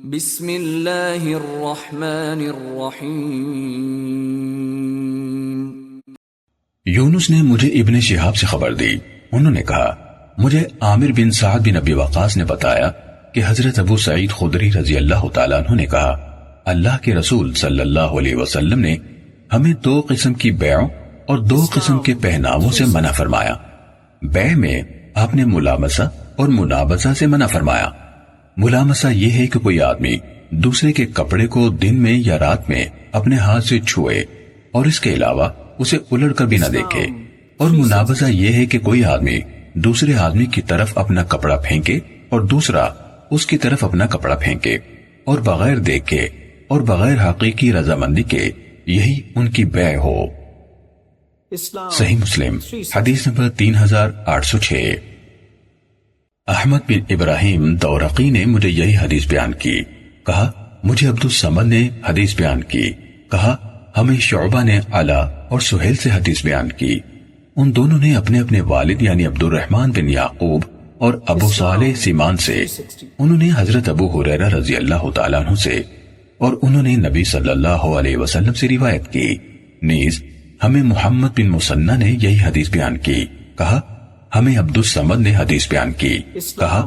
بسم اللہ الرحمن الرحیم۔ یونس نے مجھے ابن شہاب سے خبر دی، انہوں نے کہا مجھے عامر بن سعد بن ابی وقاص نے بتایا کہ حضرت ابو سعید خدری رضی اللہ تعالیٰ عنہ نے کہا اللہ کے رسول صلی اللہ علیہ وسلم نے ہمیں 2 قسم کی بیعوں اور 2 قسم کے پہناووں سے منع فرمایا۔ بیع میں آپ نے ملامسہ اور منابسہ سے منع فرمایا۔ ملامسہ یہ ہے کہ کوئی آدمی دوسرے کے کپڑے کو دن میں یا رات میں اپنے ہاتھ سے چھوئے اور اس کے علاوہ اسے الٹ کر بھی نہ دیکھے، اور منابسہ یہ ہے کہ کوئی آدمی دوسرے آدمی کی طرف اپنا کپڑا پھینکے اور دوسرا اس کی طرف اپنا کپڑا پھینکے اور بغیر دیکھے اور بغیر حقیقی رضامندی کے، یہی ان کی بیع ہو۔ صحیح مسلم حدیث نمبر 3806۔ احمد بن ابراہیم دورقی نے مجھے یہی حدیث بیان کی، کہا مجھے عبد الصمد نے حدیث بیان کی، کہا ہمیں شعبہ نے علا اور سہیل سے حدیث بیان کی۔ ان دونوں نے اپنے اپنے والد یعنی عبد الرحمن بن یعقوب اور ابو صالح سیمان سے، انہوں نے حضرت ابو ہریرہ رضی اللہ تعالیٰ عنہ سے، اور انہوں نے نبی صلی اللہ علیہ وسلم سے روایت کی۔ نیز ہمیں محمد بن مسنہ نے یہی حدیث بیان کی، کہا ہمیں عبد الصمد نے حدیث بیان کی، کہا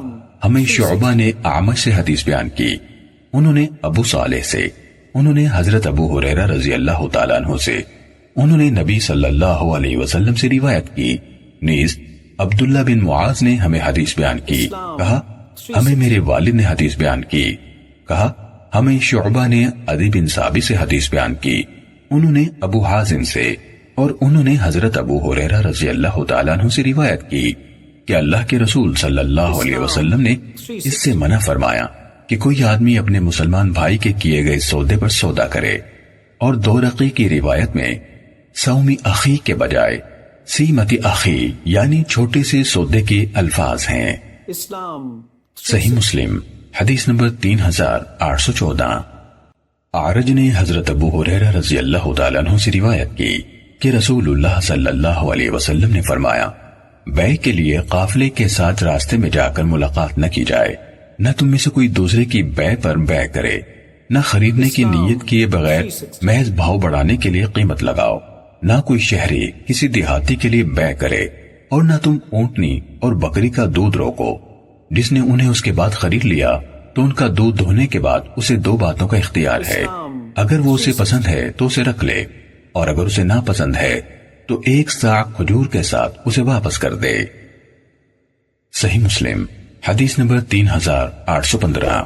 ہمیں شعبہ نے اعمش سے حدیث بیان کی، انہوں نے ابو صالح سے، انہوں نے حضرت ابو ہریرہ رضی اللہ تعالیٰ عنہ سے، انہوں نے نبی صلی اللہ علیہ وسلم سے روایت کی۔ نیز عبداللہ بن معاذ نے ہمیں حدیث بیان کی، کہا ہمیں میرے والد نے حدیث بیان کی، کہا ہمیں شعبہ نے عدی بن ثابت سے حدیث بیان کی، انہوں نے ابو حازم سے، اور انہوں نے حضرت ابو ہریرہ رضی اللہ تعالیٰ عنہ سے روایت کی کہ اللہ کے رسول صلی اللہ علیہ وسلم نے اس سے منع فرمایا کہ کوئی آدمی اپنے مسلمان بھائی کے کیے گئے سودے پر سودا کرے، اور دورقی کی روایت میں سومی اخی کے بجائے سیمتی اخی یعنی چھوٹے سے سودے کے الفاظ ہیں۔ صحیح مسلم حدیث نمبر 3814۔ اعرج نے حضرت ابو ہریرہ رضی اللہ تعالیٰ عنہ سے روایت کی کہ رسول اللہ صلی اللہ علیہ وسلم نے فرمایا بیع کے لیے قافلے کے ساتھ راستے میں جا کر ملاقات نہ کی جائے، نہ تم میں سے کوئی دوسرے کی بیع پر بیع کرے، نہ خریدنے کی نیت کیے بغیر محض بھاؤ بڑھانے کے لیے قیمت لگاؤ، نہ کوئی شہری کسی دیہاتی کے لیے بیع کرے، اور نہ تم اونٹنی اور بکری کا دودھ روکو۔ جس نے انہیں اس کے بعد خرید لیا تو ان کا دودھ دھونے کے بعد اسے 2 باتوں کا اختیار ہے، اگر وہ اسے پسند ہے تو اسے رکھ لے، اور اگر اسے ناپسند ہے تو 1 صاع کھجور کے ساتھ اسے واپس کر دے۔ صحیح مسلم حدیث نمبر 3815۔